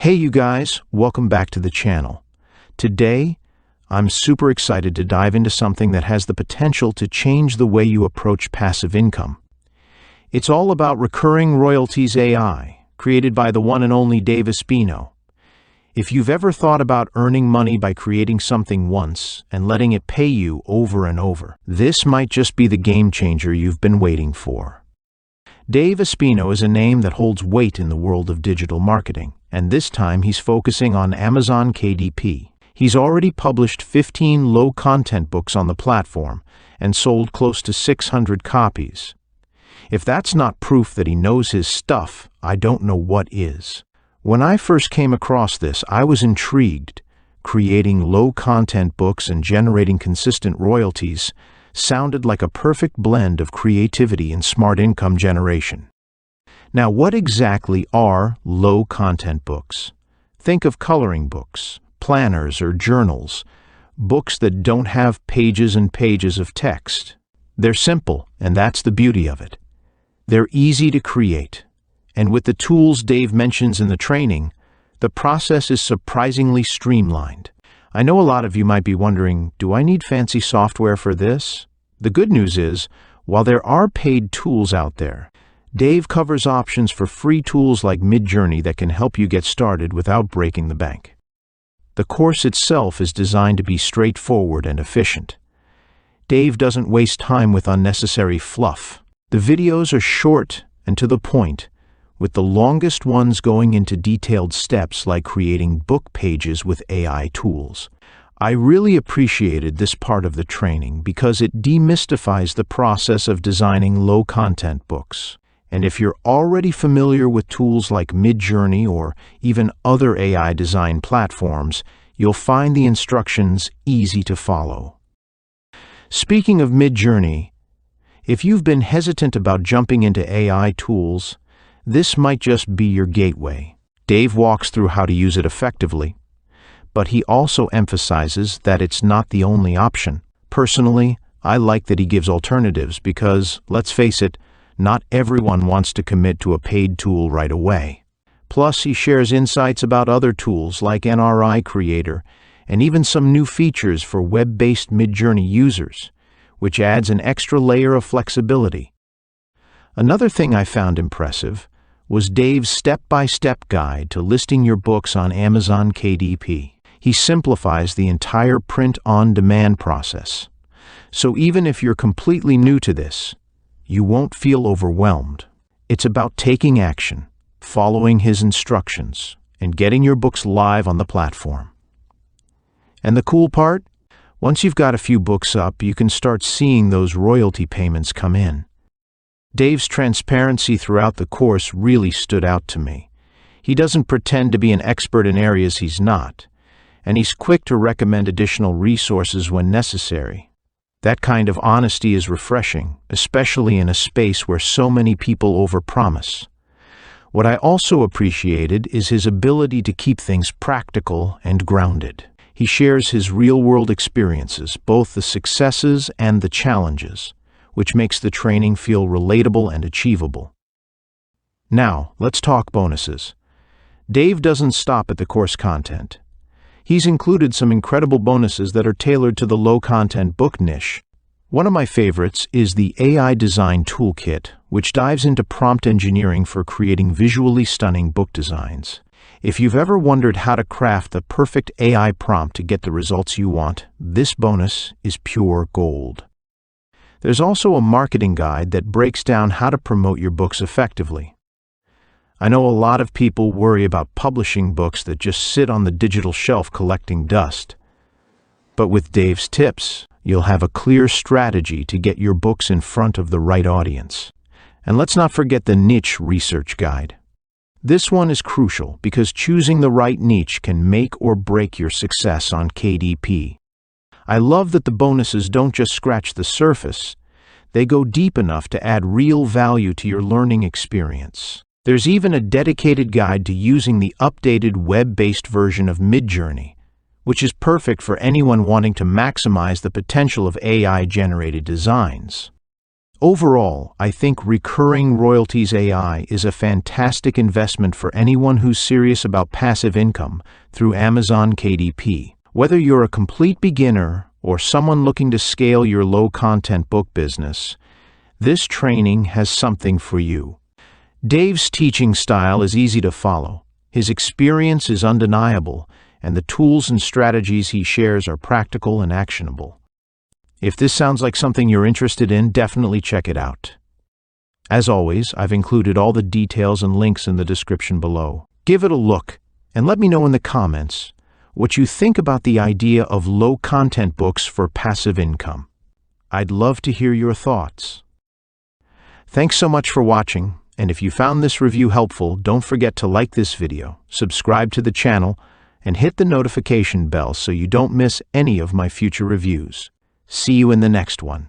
Hey you guys, welcome back to the channel. Today, I'm super excited to dive into something that has the potential to change the way you approach passive income. It's all about recurring Royalties AI, created by the one and only Dave Espino. If you've ever thought about earning money by creating something once and letting it pay you over and over, this might just be the game changer you've been waiting for. Dave Espino is a name that holds weight in the world of digital marketing, and this time he's focusing on Amazon KDP. He's already published 15 low-content books on the platform and sold close to 600 copies. If that's not proof that he knows his stuff, I don't know what is. When I first came across this, I was intrigued. Creating low-content books and generating consistent royalties sounded like a perfect blend of creativity and smart income generation. Now, what exactly are low-content books? Think of coloring books, planners, or journals, books that don't have pages and pages of text. They're simple, and that's the beauty of it. They're easy to create, and with the tools Dave mentions in the training, the process is surprisingly streamlined. I know a lot of you might be wondering, do I need fancy software for this? The good news is, while there are paid tools out there, Dave covers options for free tools like MidJourney that can help you get started without breaking the bank. The course itself is designed to be straightforward and efficient. Dave doesn't waste time with unnecessary fluff. The videos are short and to the point, with the longest ones going into detailed steps like creating book pages with AI tools. I really appreciated this part of the training because it demystifies the process of designing low-content books. And if you're already familiar with tools like MidJourney or even other AI design platforms, you'll find the instructions easy to follow. Speaking of MidJourney, if you've been hesitant about jumping into AI tools, this might just be your gateway. Dave walks through how to use it effectively, but he also emphasizes that it's not the only option. Personally, I like that he gives alternatives because, let's face it, not everyone wants to commit to a paid tool right away. Plus, he shares insights about other tools like NRI Creator and even some new features for web-based MidJourney users, which adds an extra layer of flexibility. Another thing I found impressive was Dave's step-by-step guide to listing your books on Amazon KDP. He simplifies the entire print-on-demand process. So even if you're completely new to this, you won't feel overwhelmed. It's about taking action, following his instructions, and getting your books live on the platform. And the cool part? Once you've got a few books up, you can start seeing those royalty payments come in. Dave's transparency throughout the course really stood out to me. He doesn't pretend to be an expert in areas he's not, and he's quick to recommend additional resources when necessary. That kind of honesty is refreshing, especially in a space where so many people overpromise. What I also appreciated is his ability to keep things practical and grounded. He shares his real-world experiences, both the successes and the challenges, which makes the training feel relatable and achievable. Now, let's talk bonuses. Dave doesn't stop at the course content. He's included some incredible bonuses that are tailored to the low-content book niche. One of my favorites is the AI Design Toolkit, which dives into prompt engineering for creating visually stunning book designs. If you've ever wondered how to craft the perfect AI prompt to get the results you want, this bonus is pure gold. There's also a marketing guide that breaks down how to promote your books effectively. I know a lot of people worry about publishing books that just sit on the digital shelf collecting dust. But with Dave's tips, you'll have a clear strategy to get your books in front of the right audience. And let's not forget the niche research guide. This one is crucial because choosing the right niche can make or break your success on KDP. I love that the bonuses don't just scratch the surface, they go deep enough to add real value to your learning experience. There's even a dedicated guide to using the updated web-based version of MidJourney, which is perfect for anyone wanting to maximize the potential of AI-generated designs. Overall, I think recurring Royalties AI is a fantastic investment for anyone who's serious about passive income through Amazon KDP. Whether you're a complete beginner or someone looking to scale your low-content book business, this training has something for you. Dave's teaching style is easy to follow. His experience is undeniable, and the tools and strategies he shares are practical and actionable. If this sounds like something you're interested in, definitely check it out. As always, I've included all the details and links in the description below. Give it a look, and let me know in the comments what you think about the idea of low-content books for passive income. I'd love to hear your thoughts. Thanks so much for watching, and if you found this review helpful, don't forget to like this video, subscribe to the channel, and hit the notification bell so you don't miss any of my future reviews. See you in the next one.